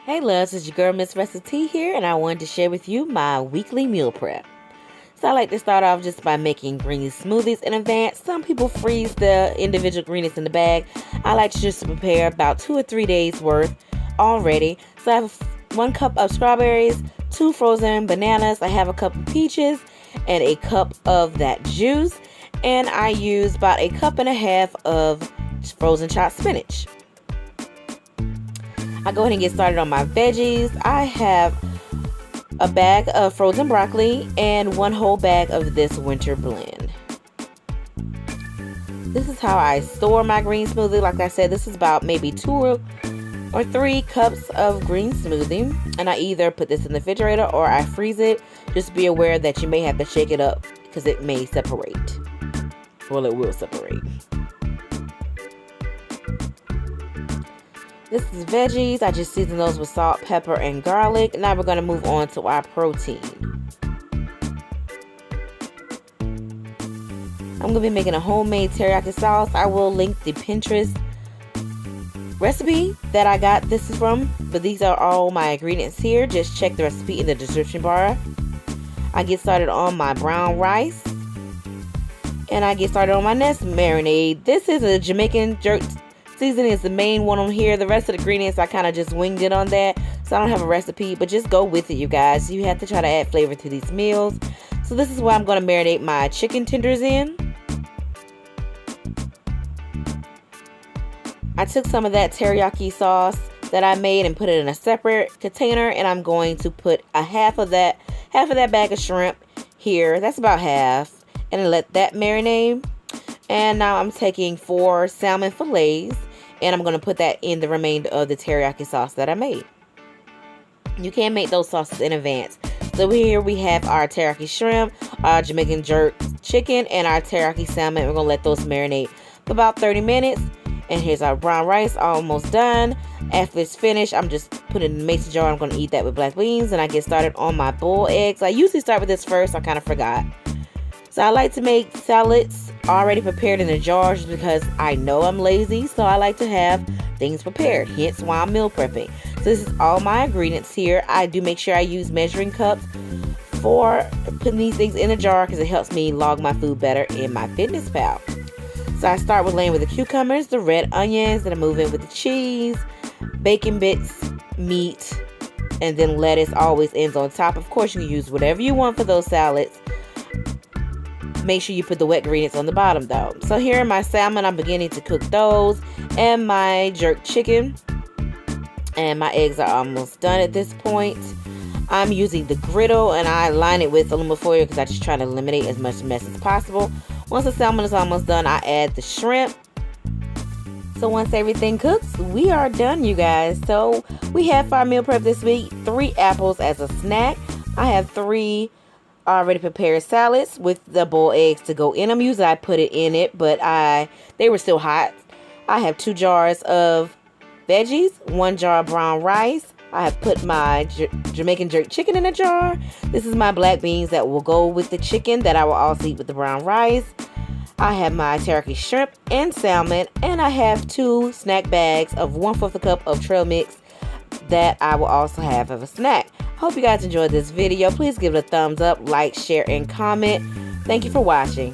Hey loves, it's your girl MissRessaT here, and I wanted to share with you my weekly meal prep. So I like to start off just by making green smoothies in advance. Some people freeze the individual ingredients in the bag. I like to just prepare about 2 or 3 days worth already. So I have 1 cup of strawberries, 2 frozen bananas, I have a cup of peaches, and a cup of that juice. And I use about 1.5 cups of frozen chopped spinach. I go ahead and get started on my veggies. I have a bag of frozen broccoli and 1 whole bag of this winter blend. This is how I store my green smoothie. Like I said, this is about maybe 2 or 3 cups of green smoothie. And I either put this in the refrigerator or I freeze it. Just be aware that you may have to shake it up because it may separate. Well, it will separate. This is veggies. I just season those with salt, pepper, and garlic. Now we're going to move on to our protein. I'm going to be making a homemade teriyaki sauce. I will link the Pinterest recipe that I got this from, but these are all my ingredients here. Just check the recipe in the description bar. I get started on my brown rice, and I get started on my next marinade. This is a Jamaican jerk seasoning is the main one on here. The rest of the ingredients I kind of just winged it on that, so I don't have a recipe, but just go with it, you guys. You have to try to add flavor to these meals. So this is what I'm going to marinate my chicken tenders in. I took some of that teriyaki sauce that I made and put it in a separate container, and I'm going to put a half of that bag of shrimp here. That's about half, and let that marinate. And now I'm taking 4 salmon fillets, and I'm going to put that in the remainder of the teriyaki sauce that I made. You can make those sauces in advance. So here we have our teriyaki shrimp, our Jamaican jerk chicken, and our teriyaki salmon. We're going to let those marinate for about 30 minutes. And here's our brown rice, almost done. After it's finished, I'm just putting it in a mason jar. I'm going to eat that with black beans, and I get started on my boiled eggs. I usually start with this first. I kind of forgot. So I like to make salads already prepared in the jars because I know I'm lazy, so I like to have things prepared, hence why I'm meal prepping. So this is all my ingredients here. I do make sure I use measuring cups for putting these things in a jar because it helps me log my food better in my MyFitnessPal. So I start with laying with the cucumbers, the red onions, then I move in with the cheese, bacon bits, meat, and then lettuce always ends on top. Of course, you can use whatever you want for those salads. Make sure you put the wet ingredients on the bottom though. So here in my salmon, I'm beginning to cook those, and my jerk chicken, and my eggs are almost done at this point. I'm using the griddle, and I line it with aluminum foil because I just try to eliminate as much mess as possible. Once the salmon is almost done, I add the shrimp. So once everything cooks, we are done, you guys. So we have our meal prep this week. 3 apples as a snack. I have 3 already prepared salads with the boiled eggs to go in them. Usually I put it in it, but they were still hot. I have 2 jars of veggies, 1 jar of brown rice. I have put my Jamaican jerk chicken in a jar. This is my black beans that will go with the chicken that I will also eat with the brown rice. I have my teriyaki shrimp and salmon, and I have 2 snack bags of 1/4 cup of trail mix that I will also have as a snack. Hope you guys enjoyed this video. Please give it a thumbs up, like, share, and comment. Thank you for watching.